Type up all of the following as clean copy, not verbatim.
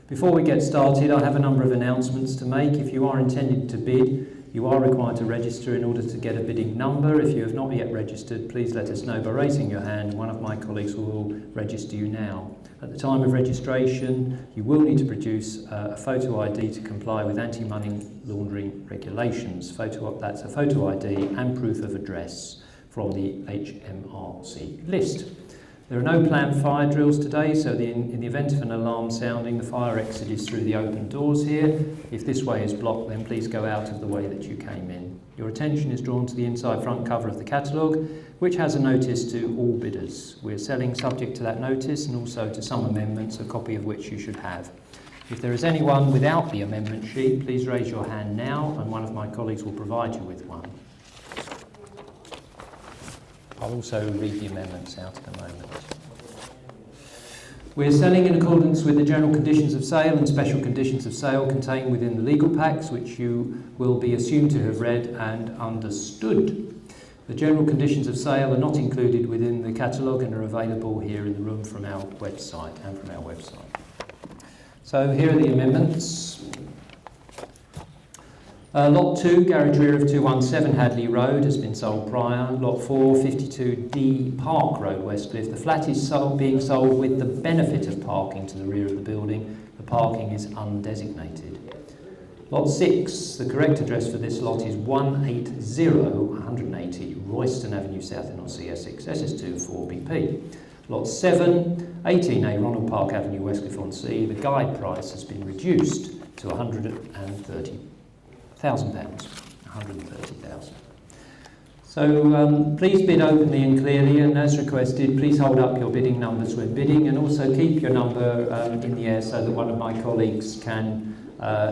Before we get started, I have a number of announcements to make. If you are intending to bid, you are required to register in order to get a bidding number. If you have not yet registered, please let us know by raising your hand. One of my colleagues will register you now. At the time of registration, you will need to produce a photo ID to comply with anti-money laundering regulations. That's a photo ID and proof of address from the HMRC list. There are no planned fire drills today, so in the event of an alarm sounding, the fire exit is through the open doors here. If this way is blocked, then please go out of the way that you came in. Your attention is drawn to the inside front cover of the catalogue, which has a notice to all bidders. We're selling subject to that notice and also to some amendments, a copy of which you should have. If there is anyone without the amendment sheet, please raise your hand now and one of my colleagues will provide you with one. I'll also read the amendments out in a moment. We're selling in accordance with the general conditions of sale and special conditions of sale contained within the legal packs, which you will be assumed to have read and understood. The general conditions of sale are not included within the catalogue and are available here in the room from our website and from our website. So here are the amendments. Lot 2, garage rear of 217 Hadley Road, has been sold prior. Lot 4, 52D Park Road, Westcliff. The flat is being sold with the benefit of parking to the rear of the building. The parking is undesignated. Lot 6, the correct address for this lot is 180 Royston Avenue South in Essex, SS2 4BP. Lot 7, 18A Ronald Park Avenue, Westcliff-on-Sea. The guide price has been reduced to £130,000. £130,000. So please bid openly and clearly, and as requested, please hold up your bidding numbers when bidding, and also keep your number in the air so that one of my colleagues can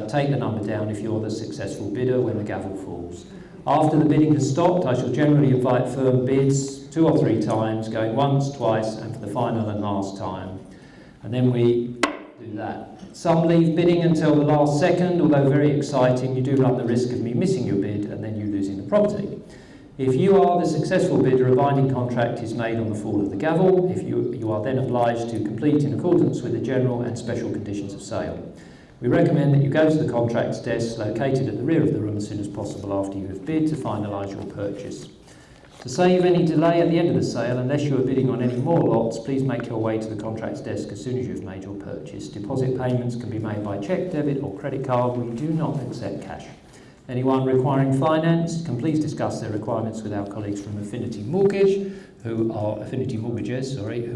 take the number down if you're the successful bidder when the gavel falls. After the bidding has stopped, I shall generally invite firm bids 2 or 3 times, going once, twice, and for the final and last time. And then we do that. Some leave bidding until the last second, although very exciting. You do run the risk of me missing your bid and then you losing the property. If you are the successful bidder, a binding contract is made on the fall of the gavel. If you are then obliged to complete in accordance with the general and special conditions of sale. We recommend that you go to the contracts desk located at the rear of the room as soon as possible after you have bid to finalise your purchase. To save any delay at the end of the sale, unless you are bidding on any more lots, please make your way to the contracts desk as soon as you've made your purchase. Deposit payments can be made by cheque, debit or credit card. We do not accept cash. Anyone requiring finance can please discuss their requirements with our colleagues from Affinity Mortgages, who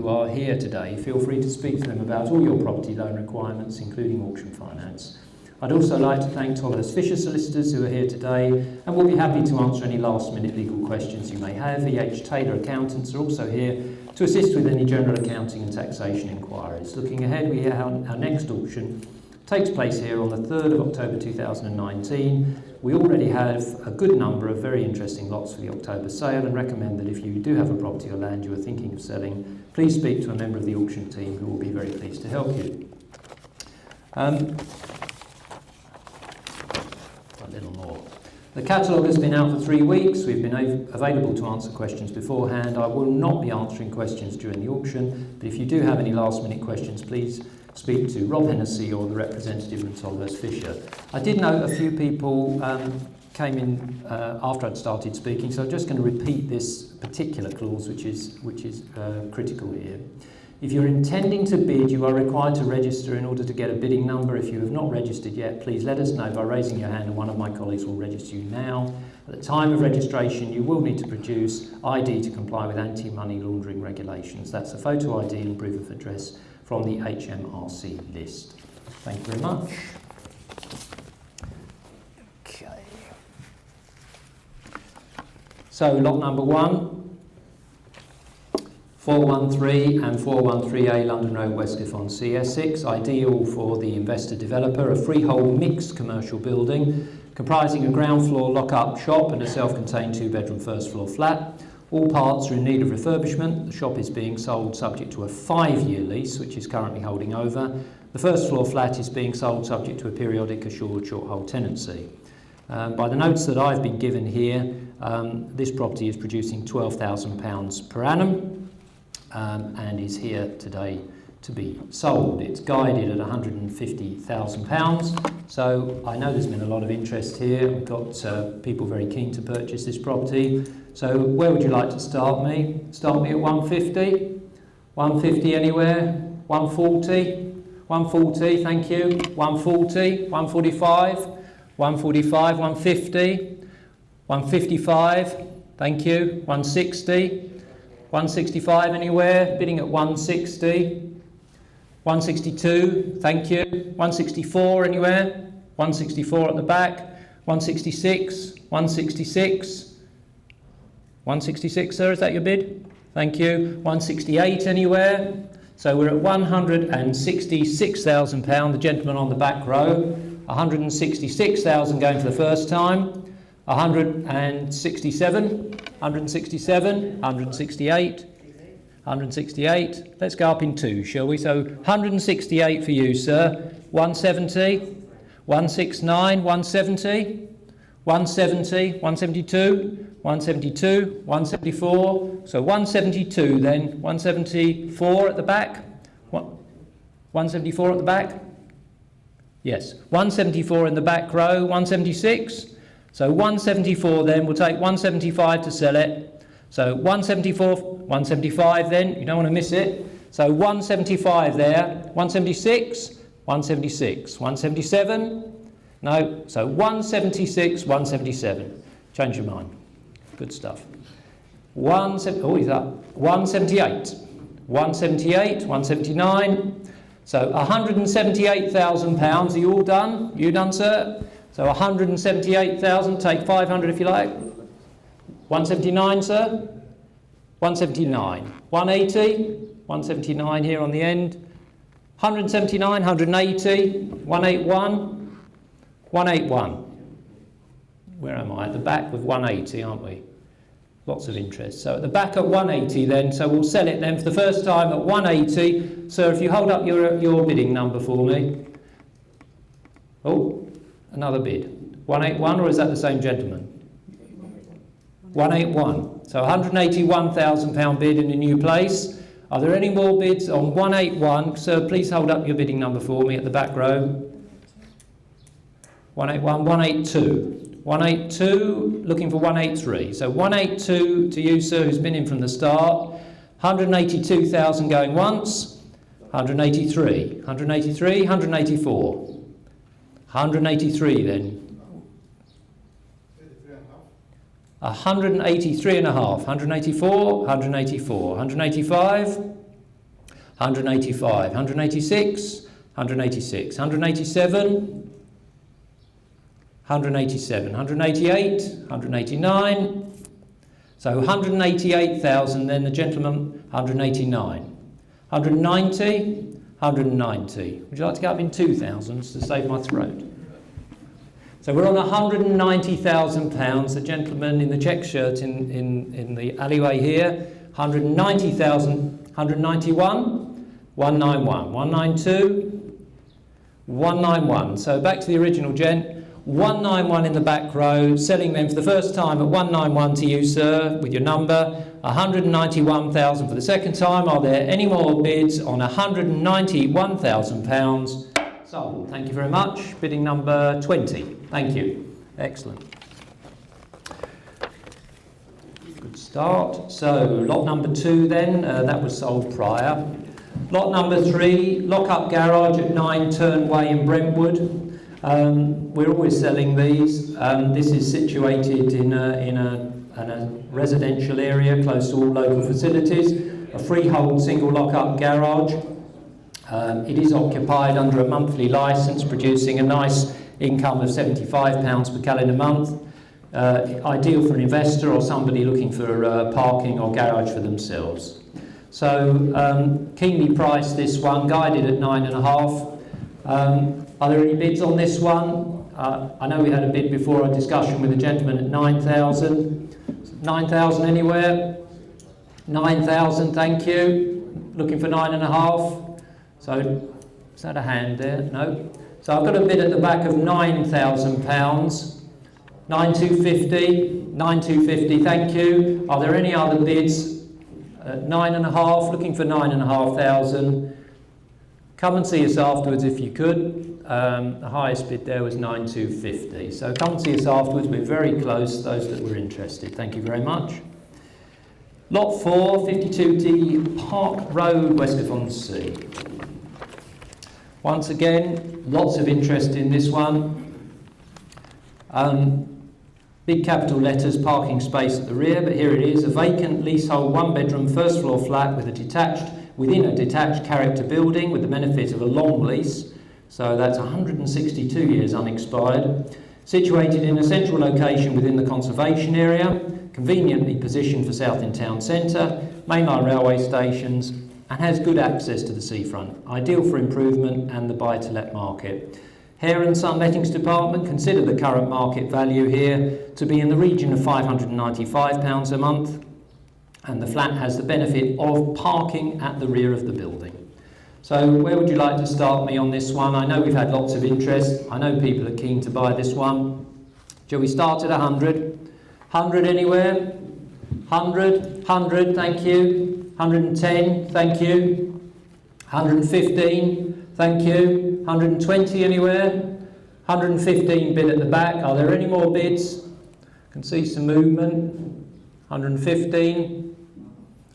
are here today. Feel free to speak to them about all your property loan requirements, including auction finance. I'd also like to thank Thomas Fisher solicitors who are here today and will be happy to answer any last-minute legal questions you may have. E.H. Taylor accountants are also here to assist with any general accounting and taxation inquiries. Looking ahead, we hear how our next auction takes place here on the 3rd of October 2019. We already have a good number of very interesting lots for the October sale and recommend that if you do have a property or land you are thinking of selling, please speak to a member of the auction team who will be very pleased to help you. A little more. The catalogue has been out for 3 weeks. We've been available to answer questions beforehand. I will not be answering questions during the auction, but if you do have any last-minute questions, please speak to Rob Hennessy or the representative from Thomas Fisher. I did note a few people came in after I'd started speaking, so I'm just going to repeat this particular clause, which is critical here. If you're intending to bid, you are required to register in order to get a bidding number. If you have not registered yet, please let us know by raising your hand and one of my colleagues will register you now. At the time of registration, you will need to produce ID to comply with anti-money laundering regulations. That's a photo ID and proof of address from the HMRC list. Thank you very much. Okay. So lot number 1. 413 and 413A London Road, Westcliff-on-Sea, Essex, ideal for the investor developer, a freehold mixed commercial building comprising a ground floor lock-up shop and a self-contained 2-bedroom first floor flat. All parts are in need of refurbishment. The shop is being sold subject to a 5-year lease, which is currently holding over. The first floor flat is being sold subject to a periodic assured short-hold tenancy. By the notes that I've been given here, this property is producing £12,000 per annum. And is here today to be sold. It's guided at £150,000. So I know there's been a lot of interest here. We've got people very keen to purchase this property. So where would you like to start me? Start me at 150? 150 anywhere? 140? 140, thank you. 140, 145, 145, 150, 155, thank you. 160, 165 anywhere? Bidding at 160. 162, thank you. 164 anywhere? 164 at the back. 166, 166. 166, sir, is that your bid? Thank you. 168 anywhere? So we're at £166,000, the gentleman on the back row. 166,000 going for the first time. 167, 167, 168. 168. Let's go up in two, shall we? So 168 for you, sir. 170, 169, 170, 170, 172, 172, 174. So 172 then. 174 at the back. 174 at the back. Yes. 174 in the back row. 176. So 174 then. We'll take 175 to sell it. So 174, 175 then, you don't want to miss it. So 175 there, 176, 176, 177, no, so 176, 177. Change your mind. Good stuff. 178, 178, 179. So £178,000. Are you all done? You done, sir? So 178,000, take 500 if you like. 179, sir? 179. 180? 179 here on the end. 179, 180, 181, 181. Where am I? At the back with 180, aren't we? Lots of interest. So at the back at 180 then, so we'll sell it then for the first time at 180. Sir, if you hold up your bidding number for me. Oh, another bid. 181, or is that the same gentleman? 181. So £181,000 bid in a new place. Are there any more bids on 181? Sir, please hold up your bidding number for me at the back row. 181, 182. 182, looking for 183. So 182 to you, sir, who's been in from the start. 182,000 going once. 183. 183, 184. 183 then. 183.5, 184, 184, 185, 185, 186, 186, 187, 187, 188, 189. So 188,000, then the gentleman 189. 190, 190. Would you like to go up in 2,000s to save my throat? So we're on £190,000. The gentleman in the check shirt in the alleyway here, 190,000, 191, 191, 192, 191. So back to the original gent, 191 in the back row, selling them for the first time at 191 to you, sir, with your number. 191,000 for the second time. Are there any more bids on £191,000? Sold. Thank you very much. Bidding number 20. Thank you. Excellent. Good start. So, lot number 2 then, that was sold prior. Lot number 3, lock-up garage at 9 Turnway in Brentwood. We're always selling these. This is situated in a residential area close to all local facilities. A freehold single lock-up garage. It is occupied under a monthly licence, producing a nice income of £75 per calendar month. Ideal for an investor or somebody looking for parking or garage for themselves. So, keenly priced this one, guided at 9.5. Are there any bids on this one? I know we had a bid before, a discussion with a gentleman at 9,000. 9,000 anywhere? 9,000, thank you. Looking for 9.5. So, is that a hand there? No. So I've got a bid at the back of £9,000. 9,250. 9,250, thank you. Are there any other bids? 9.5, looking for 9,500. Come and see us afterwards if you could. The highest bid there was 9,250. So come and see us afterwards. We're very close, those that were interested. Thank you very much. Lot 4, 52D Park Road, Westcliff-on-Sea. Once again, lots of interest in this one. Big capital letters, parking space at the rear, but here it is, a vacant leasehold one-bedroom first floor flat within a detached character building with the benefit of a long lease, so that's 162 years unexpired, situated in a central location within the conservation area, conveniently positioned for Southend Town Centre, mainline railway stations, and has good access to the seafront, ideal for improvement and the buy-to-let market. Hare & Son Lettings Department consider the current market value here to be in the region of £595 a month, and the flat has the benefit of parking at the rear of the building. So where would you like to start me on this one? I know we've had lots of interest. I know people are keen to buy this one. Shall we start at 100? 100 anywhere? 100, 100, thank you. 110, thank you. 115, thank you. 120 anywhere? 115 bid at the back. Are there any more bids? I can see some movement. 115.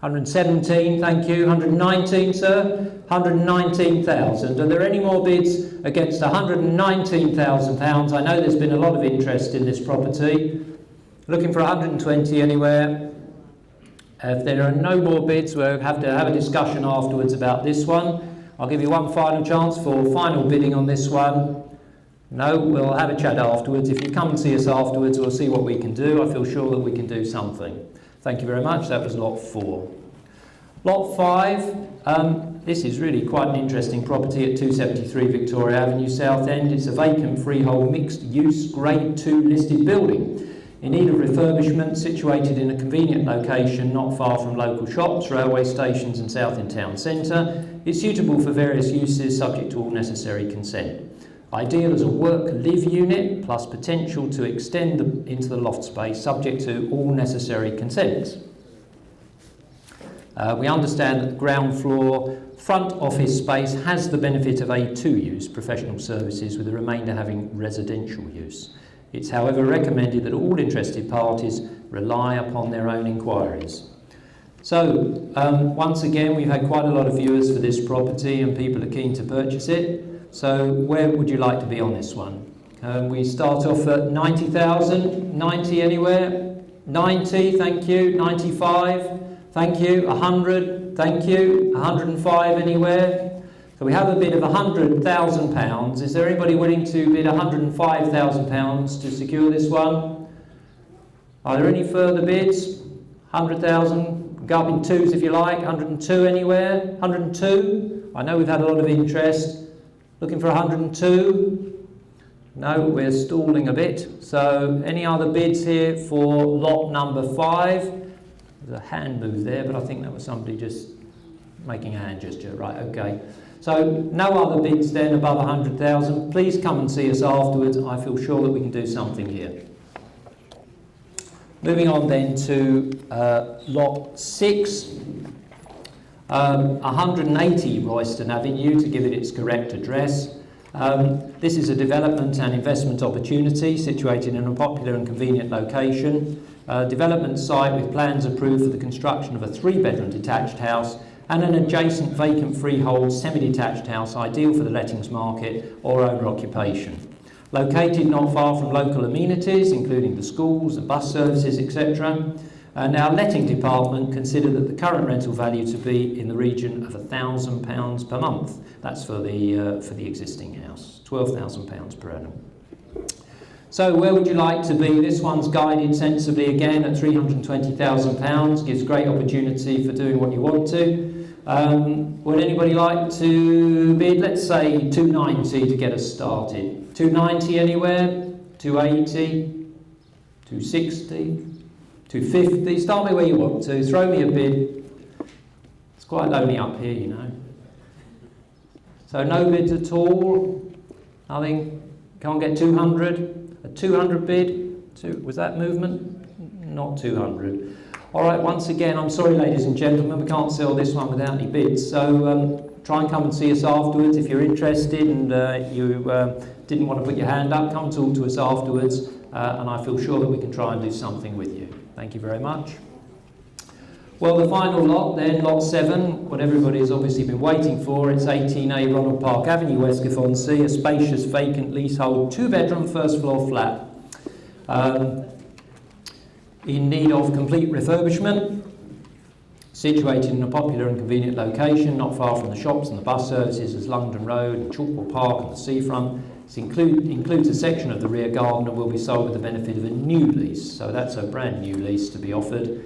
117, thank you. 119, sir. 119,000. Are there any more bids against £119,000? I know there's been a lot of interest in this property. Looking for 120 anywhere? If there are no more bids, we'll have to have a discussion afterwards about this one. I'll give you one final chance for final bidding on this one. No, we'll have a chat afterwards. If you come and see us afterwards, we'll see what we can do. I feel sure that we can do something. Thank you very much. That was lot 4. Lot 5, this is really quite an interesting property at 273 Victoria Avenue, Southend. It's a vacant freehold mixed-use Grade 2 listed building in need of refurbishment, situated in a convenient location not far from local shops, railway stations and Southend Town Centre. It's suitable for various uses subject to all necessary consent. Ideal as a work-live unit plus potential to extend into the loft space subject to all necessary consents. We understand that the ground floor front office space has the benefit of A2 use, professional services, with the remainder having residential use. It's however recommended that all interested parties rely upon their own inquiries. So, once again, we've had quite a lot of viewers for this property and people are keen to purchase it. So, where would you like to be on this one? We start off at 90,000, 90 anywhere? 90, thank you. 95, thank you. 100, thank you. 105 anywhere? So we have a bid of £100,000. Is there anybody willing to bid £105,000 to secure this one? Are there any further bids? 100,000, go up in twos if you like. 102 anywhere? 102? I know we've had a lot of interest. Looking for 102? No, we're stalling a bit. So any other bids here for lot number 5? There's a hand move there, but I think that was somebody just making a hand gesture. Right, okay. So no other bids then above 100,000. Please come and see us afterwards. I feel sure that we can do something here. Moving on then to lot 6, 180 Royston Avenue, to give it its correct address. This is a development and investment opportunity situated in a popular and convenient location. Development site with plans approved for the construction of a 3-bedroom detached house and an adjacent vacant freehold semi-detached house ideal for the lettings market or owner occupation. Located not far from local amenities, including the schools, the bus services, etc. And our letting department consider that the current rental value to be in the region of £1,000 per month. That's for the existing house, £12,000 per annum. So where would you like to be? This one's guided sensibly again at £320,000, gives great opportunity for doing what you want to. Would anybody like to bid, let's say 290 to get us started? 290 anywhere? 280? 260? 250? Start me where you want to, throw me a bid. It's quite lonely up here, you know. So no bids at all? Nothing? Can't get 200? A 200 bid? Was that movement? Not 200. All right, once again, I'm sorry, ladies and gentlemen, we can't sell this one without any bids. So try and come and see us afterwards. If you're interested and you didn't want to put your hand up, come talk to us afterwards, and I feel sure that we can try and do something with you. Thank you very much. Well, the final lot then, lot 7, what everybody has obviously been waiting for. It's 18A Ronald Park Avenue, West Gafonsey, a spacious vacant leasehold 2-bedroom first floor flat. In need of complete refurbishment, situated in a popular and convenient location, not far from the shops and the bus services as London Road and Chalkwell Park and the seafront. It includes a section of the rear garden and will be sold with the benefit of a new lease, so that's a brand new lease to be offered.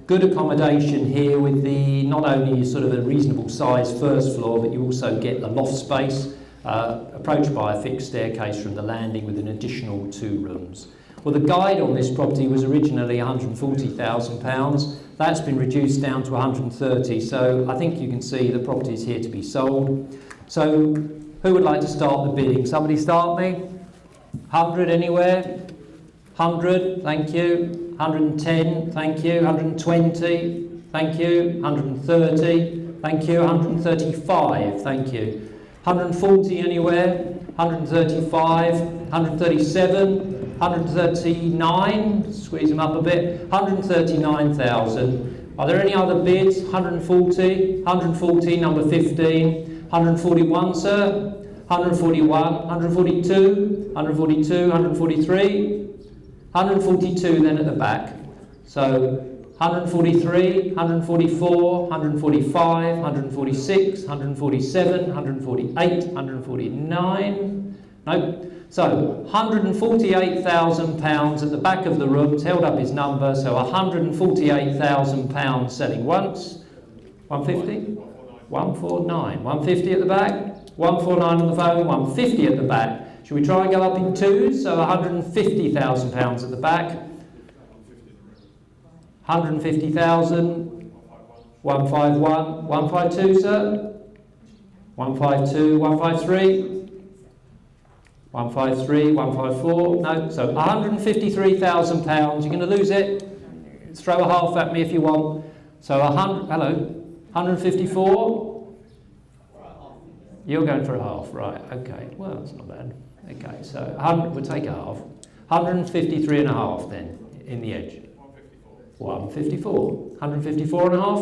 Good accommodation here with the not only sort of a reasonable size first floor, but you also get the loft space, approached by a fixed staircase from the landing with an additional 2 rooms. Well, the guide on this property was originally £140,000. That's been reduced down to 130, so I think you can see the property is here to be sold. So who would like to start the bidding? Somebody start me? 100 anywhere? 100, thank you. 110, thank you. 120, thank you. 130, thank you. 135, thank you. 140 anywhere? 135, 137, 139, squeeze them up a bit. 139,000. Are there any other bids? 140, 140, number 15. 141, sir. 141, 142, 142, 143. 142 then at the back. So 143, 144, 145, 146, 147, 148, 149. No. So £148,000 at the back of the room, held up his number, so £148,000 selling once. 150? 149. 150 at the back, 149 on the phone, 150 at the back. Should we try and go up in 2s? So £150,000 at the back. 150,000. 151. 152, sir. 152. 153. 153. 154. No. So £153,000. You're going to lose it. Throw a half at me if you want. So 100. Hello. 154. You're going for a half, right? Okay. Well, that's not bad. Okay, so 100, we'll take a half. 153 and a half then, in the edge. 154. 154 and a half.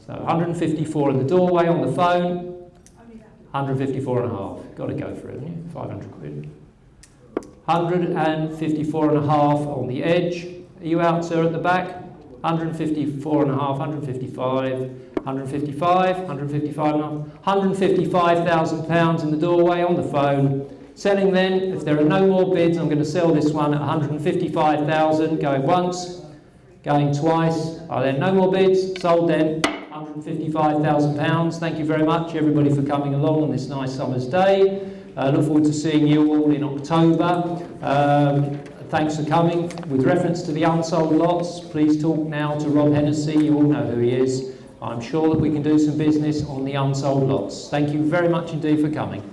So 154 in the doorway on the phone. 154 and a half. Got to go for it, haven't you? 500 quid. 154 and a half on the edge. Are you out, sir, at the back? 154 and a half, 155. 155, 155 and a half, £155,000 in the doorway on the phone. Selling then, if there are no more bids, I'm going to sell this one at 155,000, going once, going twice. Are there no more bids? Sold then, £155,000. Thank you very much, everybody, for coming along on this nice summer's day. Look forward to seeing you all in October. Thanks for coming. With reference to the unsold lots, please talk now to Rob Hennessy. You all know who he is. I'm sure that we can do some business on the unsold lots. Thank you very much indeed for coming.